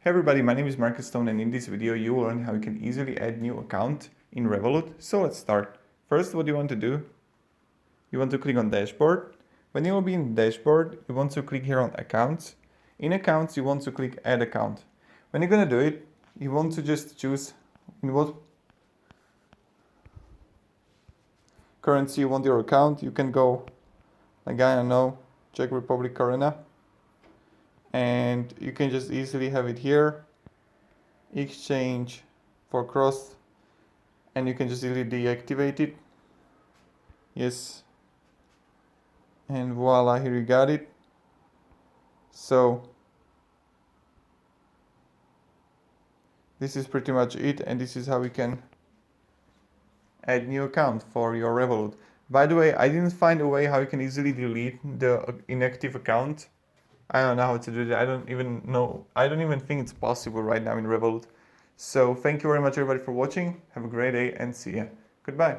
Hey everybody, my name is Marcus Stone, and in this video you will learn how you can easily add new account in Revolut. So let's start. First, what you want to do, you want to click on dashboard. When you will be in dashboard, you want to click here on accounts. In accounts, you want to click add account. When you're going to do it, you want to just choose in what currency you want your account. You can go like I don't know, Czech Republic Koruna. And you can just easily have it here, exchange for cross, and you can just easily deactivate it. Yes, and voila, here you got it. So this is pretty much it, and this is how we can add new account for your Revolut. By the way, I didn't find a way how you can easily delete the inactive account. I don't know how to do that. I don't even think it's possible right now in Revolut. So thank you very much everybody for watching. Have a great day and see ya. Goodbye.